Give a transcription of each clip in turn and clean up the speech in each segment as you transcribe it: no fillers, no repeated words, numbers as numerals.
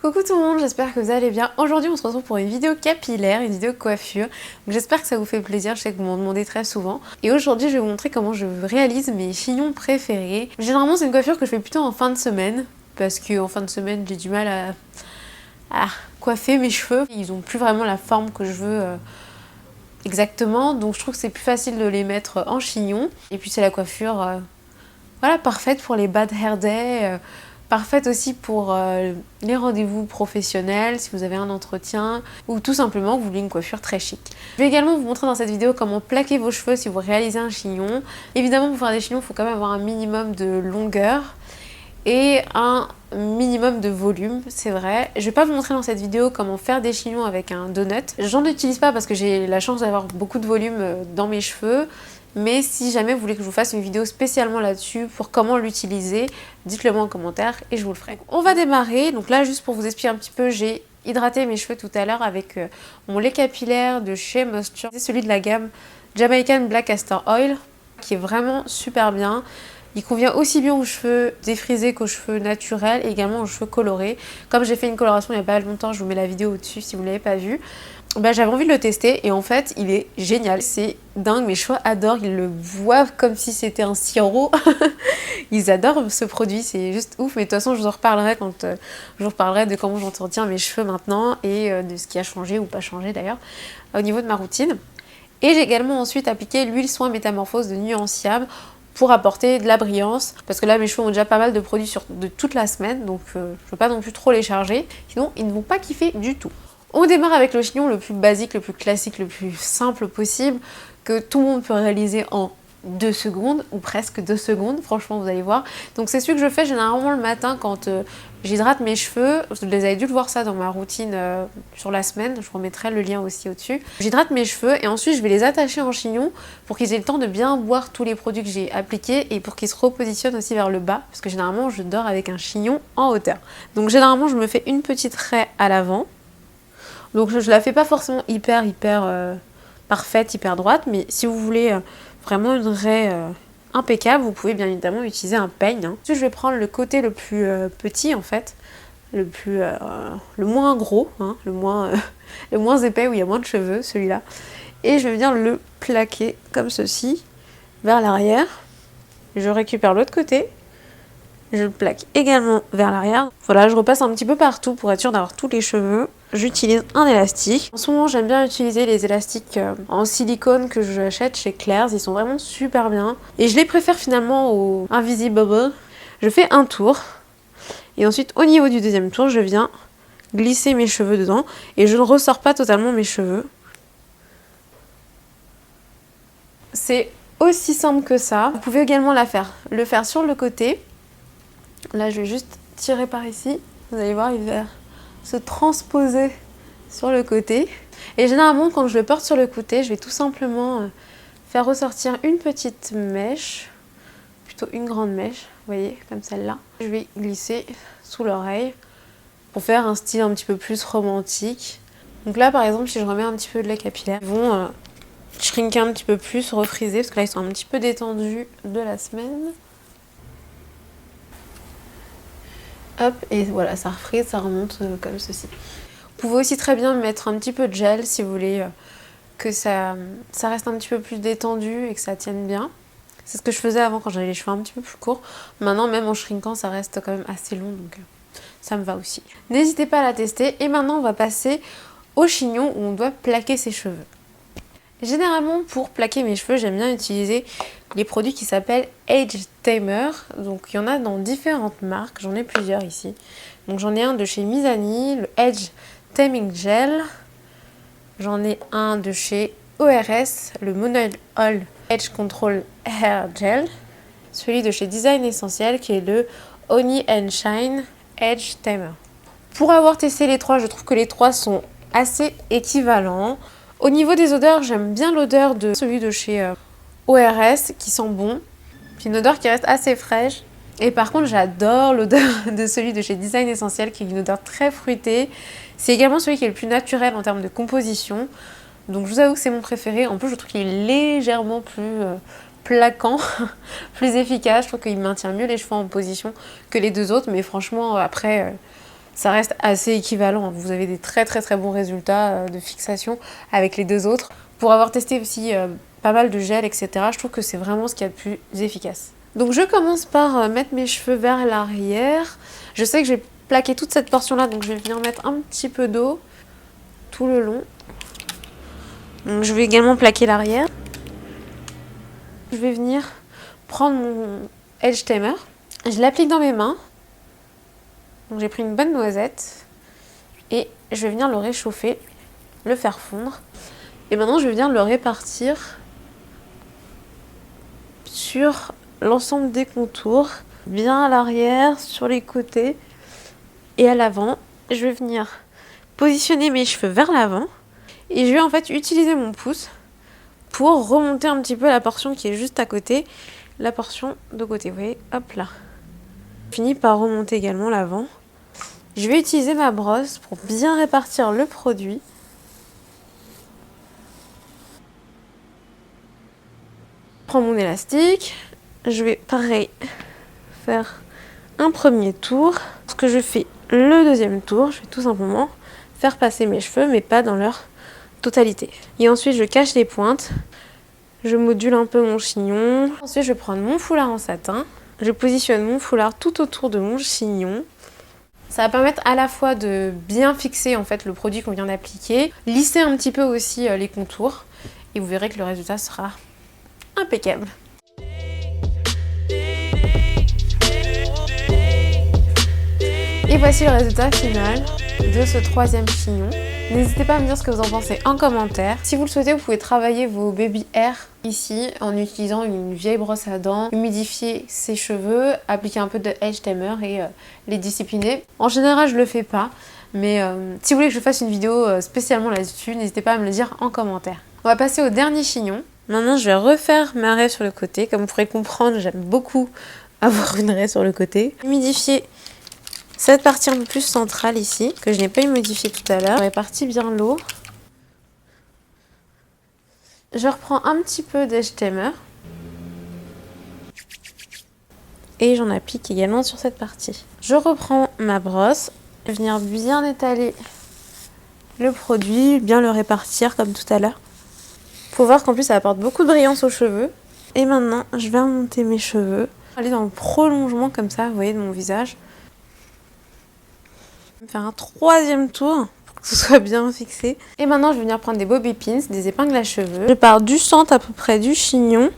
Coucou tout le monde, j'espère que vous allez bien. Aujourd'hui on se retrouve pour une vidéo capillaire, une vidéo coiffure. J'espère que ça vous fait plaisir, je sais que vous m'en demandez très souvent. Et aujourd'hui je vais vous montrer comment je réalise mes chignons préférés. Généralement c'est une coiffure que je fais plutôt en fin de semaine, parce qu'en fin de semaine j'ai du mal à coiffer mes cheveux. Ils n'ont plus vraiment la forme que je veux exactement, donc je trouve que c'est plus facile de les mettre en chignon. Et puis c'est la coiffure voilà, parfaite pour les bad hair day. Parfaite aussi pour les rendez-vous professionnels, si vous avez un entretien ou tout simplement que vous voulez une coiffure très chic. Je vais également vous montrer dans cette vidéo comment plaquer vos cheveux si vous réalisez un chignon. Évidemment, pour faire des chignons, il faut quand même avoir un minimum de longueur et un minimum de volume, c'est vrai. Je vais pas vous montrer dans cette vidéo comment faire des chignons avec un donut. J'en utilise pas parce que j'ai la chance d'avoir beaucoup de volume dans mes cheveux. Mais si jamais vous voulez que je vous fasse une vidéo spécialement là-dessus pour comment l'utiliser, dites-le moi en commentaire et je vous le ferai. On va démarrer. Donc là, juste pour vous expliquer un petit peu, j'ai hydraté mes cheveux tout à l'heure avec mon lait capillaire de chez Moisture. C'est celui de la gamme Jamaican Black Castor Oil qui est vraiment super bien. Il convient aussi bien aux cheveux défrisés qu'aux cheveux naturels et également aux cheveux colorés. Comme j'ai fait une coloration il n'y a pas longtemps, je vous mets la vidéo au-dessus si vous ne l'avez pas vue. J'avais envie de le tester et en fait il est génial, c'est dingue, mes cheveux adorent, ils le boivent comme si c'était un sirop. Ils adorent ce produit, c'est juste ouf, mais de toute façon je vous en reparlerai quand je vous reparlerai de comment j'entretiens mes cheveux maintenant et de ce qui a changé ou pas changé d'ailleurs au niveau de ma routine. Et j'ai également ensuite appliqué l'huile soin métamorphose de Nuanciable pour apporter de la brillance, parce que là mes cheveux ont déjà pas mal de produits de toute la semaine, donc je ne veux pas non plus trop les charger, sinon ils ne vont pas kiffer du tout. On démarre avec le chignon le plus basique, le plus classique, le plus simple possible, que tout le monde peut réaliser en 2 secondes, ou presque 2 secondes, franchement vous allez voir. Donc c'est celui que je fais généralement le matin quand j'hydrate mes cheveux. Vous avez dû le voir ça dans ma routine sur la semaine, je vous remettrai le lien aussi au-dessus. J'hydrate mes cheveux et ensuite je vais les attacher en chignon pour qu'ils aient le temps de bien boire tous les produits que j'ai appliqués et pour qu'ils se repositionnent aussi vers le bas, parce que généralement je dors avec un chignon en hauteur. Donc généralement je me fais une petite raie à l'avant. Donc je la fais pas forcément hyper parfaite, hyper droite, mais si vous voulez vraiment une raie impeccable, vous pouvez bien évidemment utiliser un peigne. Ensuite je vais prendre le côté le plus petit en fait, le moins gros, le moins épais où il y a moins de cheveux, celui-là. Et je vais venir le plaquer comme ceci, vers l'arrière. Je récupère l'autre côté. Je le plaque également vers l'arrière. Voilà, je repasse un petit peu partout pour être sûre d'avoir tous les cheveux. J'utilise un élastique. En ce moment, j'aime bien utiliser les élastiques en silicone que j'achète chez Claire's. Ils sont vraiment super bien. Et je les préfère finalement au Invisible. Je fais un tour. Et ensuite, au niveau du deuxième tour, je viens glisser mes cheveux dedans. Et je ne ressors pas totalement mes cheveux. C'est aussi simple que ça. Vous pouvez également le faire sur le côté. Là, je vais juste tirer par ici. Vous allez voir, il va se transposer sur le côté. Et généralement, quand je le porte sur le côté, je vais tout simplement faire ressortir une petite mèche, plutôt une grande mèche, vous voyez, comme celle-là. Je vais glisser sous l'oreille pour faire un style un petit peu plus romantique. Donc là, par exemple, si je remets un petit peu de lait capillaire, ils vont shrinker un petit peu plus, refriser, parce que là, ils sont un petit peu détendus de la semaine. Hop, et voilà, ça refrise, ça remonte comme ceci. Vous pouvez aussi très bien mettre un petit peu de gel si vous voulez que ça reste un petit peu plus détendu et que ça tienne bien. C'est ce que je faisais avant quand j'avais les cheveux un petit peu plus courts. Maintenant, même en shrinkant, ça reste quand même assez long, donc ça me va aussi. N'hésitez pas à la tester. Et maintenant, on va passer au chignon où on doit plaquer ses cheveux. Généralement, pour plaquer mes cheveux, j'aime bien utiliser les produits qui s'appellent Age Tamer. Donc, il y en a dans différentes marques. J'en ai plusieurs ici. Donc, j'en ai un de chez Mizani, le Age Taming Gel. J'en ai un de chez ORS, le Monoil Oil Age Control Hair Gel. Celui de chez Design Essentiel qui est le Honey and Shine Age Tamer. Pour avoir testé les trois, je trouve que les trois sont assez équivalents. Au niveau des odeurs, j'aime bien l'odeur de celui de chez ORS qui sent bon. Puis une odeur qui reste assez fraîche. Et par contre, j'adore l'odeur de celui de chez Design Essentiel qui est une odeur très fruitée. C'est également celui qui est le plus naturel en termes de composition. Donc je vous avoue que c'est mon préféré. En plus, je trouve qu'il est légèrement plus plaquant, plus efficace. Je trouve qu'il maintient mieux les cheveux en position que les deux autres. Mais franchement, après, ça reste assez équivalent. Vous avez des très bons résultats de fixation avec les deux autres. Pour avoir testé aussi pas mal de gel, etc., je trouve que c'est vraiment ce qu'il y a de plus efficace. Donc je commence par mettre mes cheveux vers l'arrière. Je sais que je vais plaquer toute cette portion-là, donc je vais venir mettre un petit peu d'eau tout le long. Donc je vais également plaquer l'arrière. Je vais venir prendre mon Edge Tamer. Je l'applique dans mes mains. Donc j'ai pris une bonne noisette. Et je vais venir le réchauffer, le faire fondre. Et maintenant je vais venir le répartir sur l'ensemble des contours. Bien à l'arrière, sur les côtés et à l'avant. Je vais venir positionner mes cheveux vers l'avant. Et je vais en fait utiliser mon pouce pour remonter un petit peu la portion qui est juste à côté. La portion de côté, vous voyez, hop là. Je finis par remonter également l'avant. Je vais utiliser ma brosse pour bien répartir le produit. Je prends mon élastique. Je vais, pareil, faire un premier tour. Ce que je fais le deuxième tour, je vais tout simplement faire passer mes cheveux, mais pas dans leur totalité. Et ensuite, je cache les pointes. Je module un peu mon chignon. Ensuite, je vais prendre mon foulard en satin. Je positionne mon foulard tout autour de mon chignon. Ça va permettre à la fois de bien fixer en fait le produit qu'on vient d'appliquer, lisser un petit peu aussi les contours, et vous verrez que le résultat sera impeccable. Et voici le résultat final de ce troisième chignon. N'hésitez pas à me dire ce que vous en pensez en commentaire. Si vous le souhaitez, vous pouvez travailler vos baby hair ici en utilisant une vieille brosse à dents, humidifier ses cheveux, appliquer un peu de Edge Tamer et les discipliner. En général, je le fais pas, mais si vous voulez que je fasse une vidéo spécialement là-dessus, n'hésitez pas à me le dire en commentaire. On va passer au dernier chignon. Maintenant, je vais refaire ma raie sur le côté. Comme vous pourrez comprendre, j'aime beaucoup avoir une raie sur le côté. Humidifier cette partie un peu plus centrale ici, que je n'ai pas humidifiée tout à l'heure. Je répartis bien l'eau. Je reprends un petit peu d'Edge Tamer. Et j'en applique également sur cette partie. Je reprends ma brosse. Je vais venir bien étaler le produit, bien le répartir comme tout à l'heure. Faut voir qu'en plus ça apporte beaucoup de brillance aux cheveux. Et maintenant, je vais remonter mes cheveux. Aller dans le prolongement comme ça, vous voyez, de mon visage. Faire un troisième tour pour que ce soit bien fixé. Et maintenant, je vais venir prendre des bobby pins, des épingles à cheveux. Je pars du centre à peu près du chignon.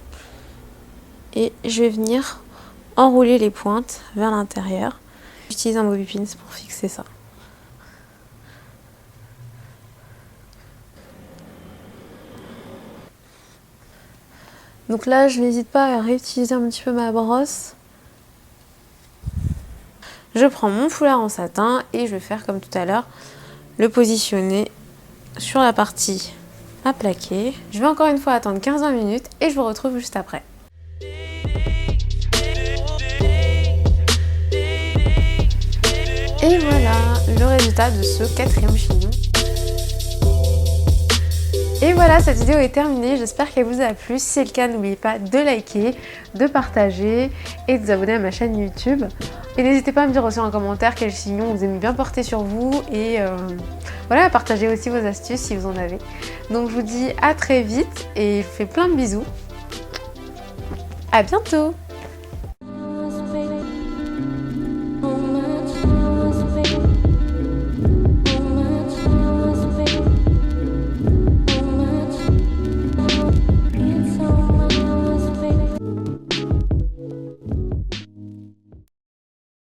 Et je vais venir enrouler les pointes vers l'intérieur. J'utilise un bobby pins pour fixer ça. Donc là, je n'hésite pas à réutiliser un petit peu ma brosse. Je prends mon foulard en satin et je vais faire comme tout à l'heure, le positionner sur la partie à plaquer. Je vais encore une fois attendre 15-20 minutes et je vous retrouve juste après. Et voilà le résultat de ce quatrième chignon. Et voilà, cette vidéo est terminée, j'espère qu'elle vous a plu. Si c'est le cas, n'oubliez pas de liker, de partager et de vous abonner à ma chaîne YouTube. Et n'hésitez pas à me dire aussi en commentaire quel chignon vous aimez bien porter sur vous et voilà, à partager aussi vos astuces si vous en avez. Donc je vous dis à très vite et je vous fais plein de bisous. À bientôt!